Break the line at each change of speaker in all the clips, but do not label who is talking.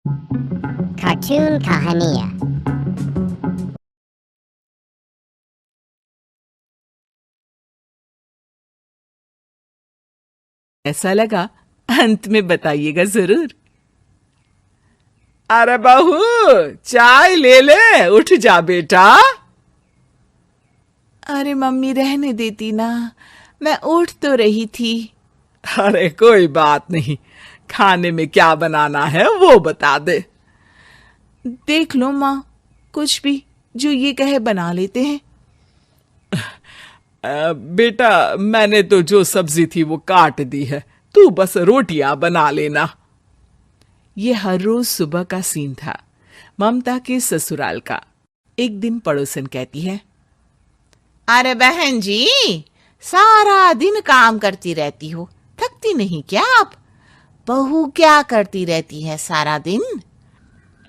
Cartoon कहानियाँ।
ऐसा लगा अंत में बताइएगा जरूर। अरे बहू, चाय ले ले, उठ जा बेटा। अरे मम्मी रहने देती ना, मैं उठ तो रही थी। अरे कोई बात नहीं, खाने में क्या बनाना है वो बता दे। देख लो माँ, कुछ भी जो ये कहे बना लेते हैं। बेटा, मैंने तो जो सब्जी थी वो काट दी है, तू बस रोटियां बना लेना। ये हर रोज सुबह का सीन था ममता के ससुराल का। एक दिन पड़ोसन कहती है, अरे बहन जी, सारा दिन काम करती रहती हो, थकती नहीं क्या आप? बहू क्या करती रहती है सारा दिन?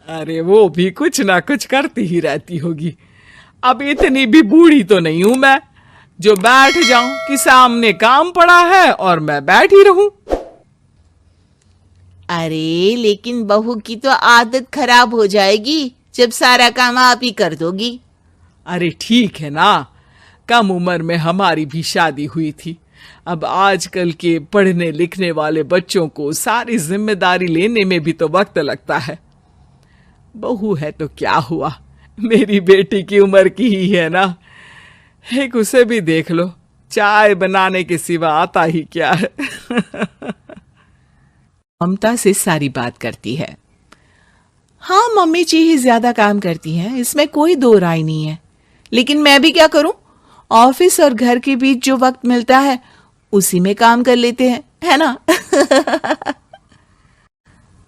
अरे वो भी कुछ ना कुछ करती ही रहती होगी। अब इतनी भी बूढ़ी तो नहीं हूं मैं जो बैठ जाऊं कि सामने काम पड़ा है और मैं बैठ ही रहूं। अरे लेकिन बहू की तो आदत खराब हो जाएगी जब सारा काम आप ही कर दोगी। अरे ठीक है ना, कम उम्र में हमारी भी शादी हुई थी। अब आजकल के पढ़ने लिखने वाले बच्चों को सारी जिम्मेदारी लेने में भी तो वक्त लगता है। बहू है तो क्या हुआ, मेरी बेटी की उम्र की ही है ना। एक उसे भी देख लो, चाय बनाने के सिवा आता ही क्या है। ममता से सारी बात करती है। हाँ, मम्मी जी ही ज्यादा काम करती हैं, इसमें कोई दो राय नहीं है। लेकिन मैं भी क्या करूं, ऑफिस और घर के बीच जो वक्त मिलता है उसी में काम कर लेते हैं, है ना।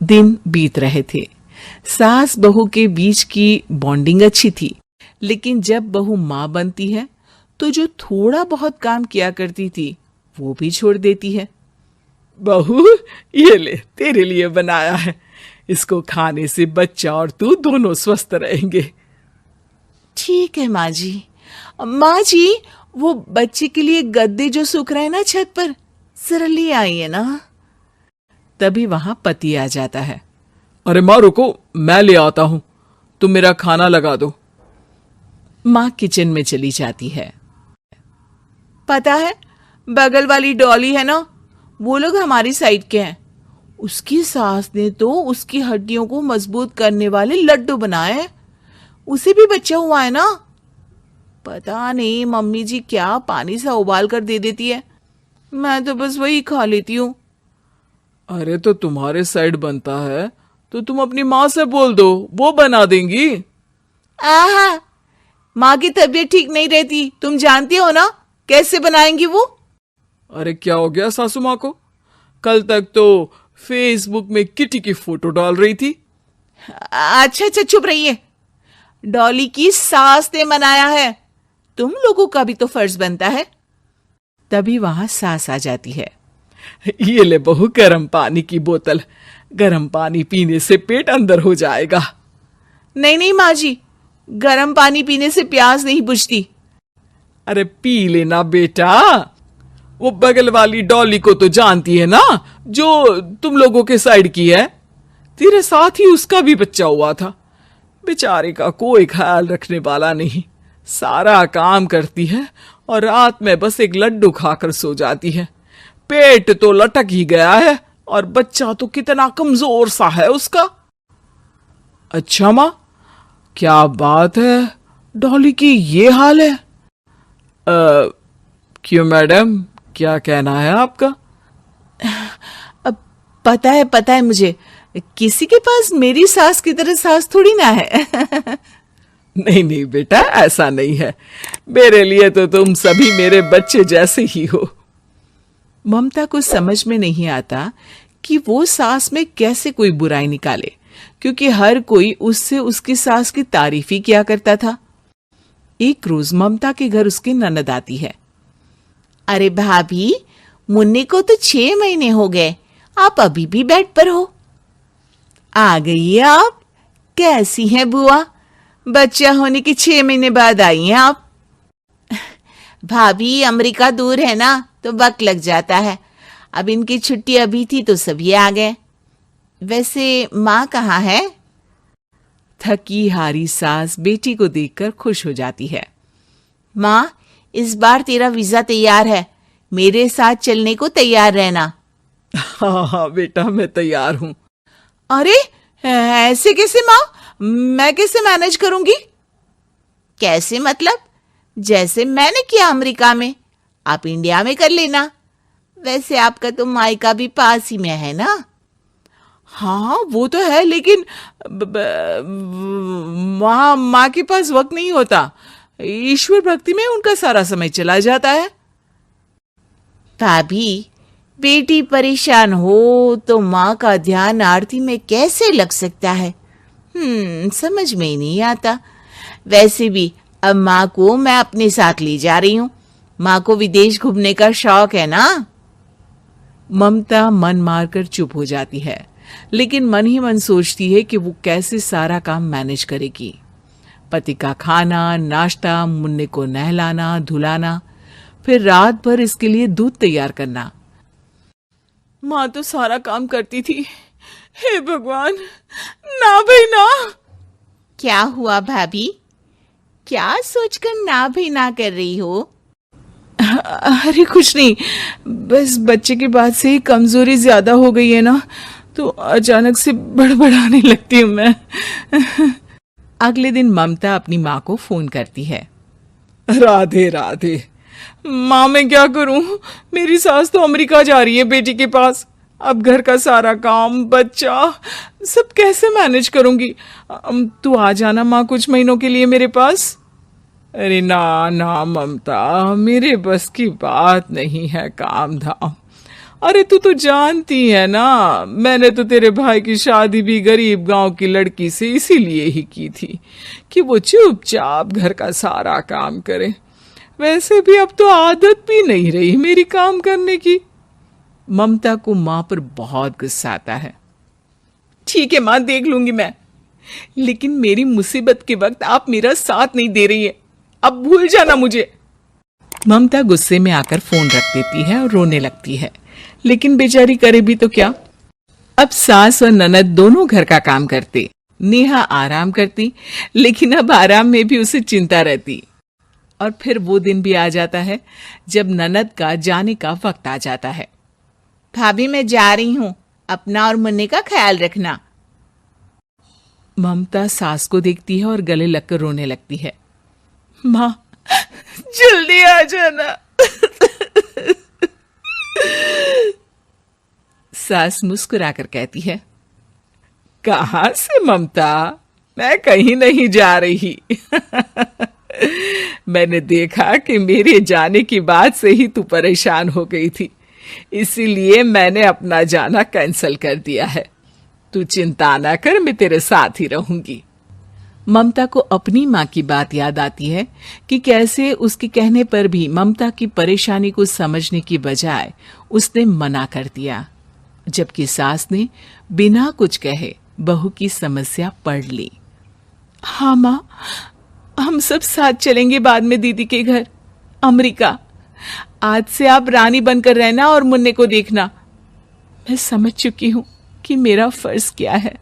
दिन बीत रहे थे। सास बहू के बीच की बॉन्डिंग अच्छी थी, लेकिन जब बहू माँ बनती है तो जो थोड़ा बहुत काम किया करती थी वो भी छोड़ देती है। बहू, ये ले, तेरे लिए बनाया है, इसको खाने से बच्चा और तू दोनों स्वस्थ रहेंगे। ठीक है माँ जी। माँ जी, वो बच्चे के लिए गद्दे जो सूख रहे हैं ना छत पर, जरा ले आइए ना। तभी वहां पति आ जाता है। अरे माँ रुको, मैं ले आता हूं, तुम मेरा खाना लगा दो। माँ किचन में चली जाती है। पता है, बगल वाली डॉली है ना, वो लोग हमारी साइड के हैं। उसकी सास ने तो उसकी हड्डियों को मजबूत करने वाले लड्डू बनाए हैं। उसे भी बच्चा हुआ है ना। पता नहीं मम्मी जी क्या पानी सा उबाल कर दे देती है, मैं तो बस वही खा लेती हूँ। अरे तो तुम्हारे साइड बनता है तो तुम अपनी माँ से बोल दो, वो बना देंगी। आहा, माँ की तबीयत ठीक नहीं रहती, तुम जानती हो ना, कैसे बनाएंगी वो? अरे क्या हो गया सासू माँ को? कल तक तो फेसबुक में किटी की फोटो डाल रही थी। अच्छा अच्छा, चुप रहिए। डॉली की सास ने मनाया है, तुम लोगों का भी तो फर्ज बनता है। तभी वहां सास आ जाती है। ये ले बहू, गर्म पानी की बोतल, गर्म पानी पीने से पेट अंदर हो जाएगा। नहीं नहीं माँ जी, गर्म पानी पीने से प्यास नहीं बुझती। अरे पी लेना बेटा। वो बगल वाली डॉली को तो जानती है ना, जो तुम लोगों के साइड की है। तेरे साथ ही उसका भी बच्चा हुआ था। बेचारे का कोई ख्याल रखने वाला नहीं, सारा काम करती है और रात में बस एक लड्डू खाकर सो जाती है। पेट तो लटक ही गया है और बच्चा तो कितना कमजोर सा है उसका। अच्छा माँ, क्या बात है, डॉली की ये हाल है? क्यों मैडम, क्या कहना है आपका? अब पता है मुझे, किसी के पास मेरी सास की तरह सास थोड़ी ना है। नहीं नहीं बेटा, ऐसा नहीं है, मेरे लिए तो तुम सभी मेरे बच्चे जैसे ही हो। ममता को समझ में नहीं आता कि वो सास में कैसे कोई बुराई निकाले, क्योंकि हर कोई उससे उसकी सास की तारीफ ही किया करता था। एक रोज ममता के घर उसकी ननद आती है। अरे भाभी, मुन्नी को तो 6 महीने हो गए, आप अभी भी बेड पर हो। आ गई आप? कैसी हैं बुआ, बच्चा होने के 6 महीने बाद आई हैं आप? भाभी, अमेरिका दूर है ना, तो वक्त लग जाता है। अब इनकी छुट्टी अभी थी तो सभी आ गए।
वैसे माँ कहाँ है?
थकी हारी सास बेटी को देखकर खुश हो जाती है।
माँ, इस बार तेरा वीजा तैयार है, मेरे साथ चलने को तैयार रहना।
हाँ हाँ बेटा, मैं तैयार हूँ।
अरे ऐसे कैसे माँ? मैं कैसे मैनेज करूंगी? कैसे मतलब? जैसे मैंने किया अमेरिका में, आप इंडिया में कर लेना। वैसे आपका तो मायका भी पास ही में है ना?
हाँ वो तो है, लेकिन वहाँ माँ के पास वक्त नहीं होता। ईश्वर भक्ति में उनका सारा समय चला जाता है।
भाभी, बेटी परेशान हो तो माँ का ध्यान आरती में कैसे लग सकता है? समझ में ही नहीं आता। वैसे भी अब माँ को मैं अपने साथ ले जा रही हूँ। माँ को विदेश घूमने का शौक है ना?
ममता मन मारकर चुप हो जाती है, लेकिन मन ही मन सोचती है कि वो कैसे सारा काम मैनेज करेगी। पति का खाना, नाश्ता, मुन्ने को नहलाना धुलाना, फिर रात भर इसके लिए दूध तैयार करना। माँ तो सारा काम करती थी। हे भगवान, ना भाई ना।
क्या हुआ भाभी? क्या सोचकर ना भी ना कर रही हो?
अरे कुछ नहीं, बस बच्चे के बाद से ही कमजोरी ज्यादा हो गई है ना, तो अचानक से बड़बड़ाने लगती हूँ मैं। अगले दिन ममता अपनी माँ को फोन करती है। राधे राधे। माँ, मैं क्या करूं? मेरी सास तो अमेरिका जा रही है बेटी के पास। अब घर का सारा काम, बच्चा, सब कैसे मैनेज करूंगी? तू आ जाना माँ कुछ महीनों के लिए मेरे पास। अरे ना ना ममता, मेरे बस की बात नहीं है काम धाम। अरे तू तो जानती है ना, मैंने तो तेरे भाई की शादी भी गरीब गांव की लड़की से इसीलिए ही की थी कि वो चुपचाप घर का सारा काम करे। वैसे भी अब तो आदत भी नहीं रही मेरी काम करने की। ममता को माँ पर बहुत गुस्सा आता है। ठीक है माँ, देख लूंगी मैं, लेकिन मेरी मुसीबत के वक्त आप मेरा साथ नहीं दे रही है, अब भूल जाना मुझे। ममता गुस्से में आकर फोन रख देती है और रोने लगती है, लेकिन बेचारी करे भी तो क्या। अब सास और ननद दोनों घर का काम करते, नेहा आराम करती, लेकिन अब आराम में भी उसे चिंता रहती। और फिर वो दिन भी आ जाता है जब ननद का जाने का वक्त आ जाता है।
भाभी, मैं जा रही हूँ, अपना और मुन्ने का ख्याल रखना।
ममता सास को देखती है और गले लगकर रोने लगती है। माँ, जल्दी आ जाना। सास मुस्कुराकर कहती है, कहाँ से ममता, मैं कहीं नहीं जा रही। मैंने देखा कि मेरे जाने की बात से ही तू परेशान हो गई थी, इसीलिए मैंने अपना जाना कैंसिल कर दिया है। तू चिंता ना कर, मैं तेरे साथ ही रहूंगी। ममता को अपनी माँ की बात याद आती है कि कैसे उसके कहने पर भी ममता की परेशानी को समझने की बजाय उसने मना कर दिया, जबकि सास ने बिना कुछ कहे बहू की समस्या पढ़ ली। हाँ माँ, हम सब साथ चलेंगे बाद में दीदी के घर अमेरिका। आज से आप रानी बनकर रहना और मुन्ने को देखना। मैं समझ चुकी हूँ कि मेरा फर्ज क्या है।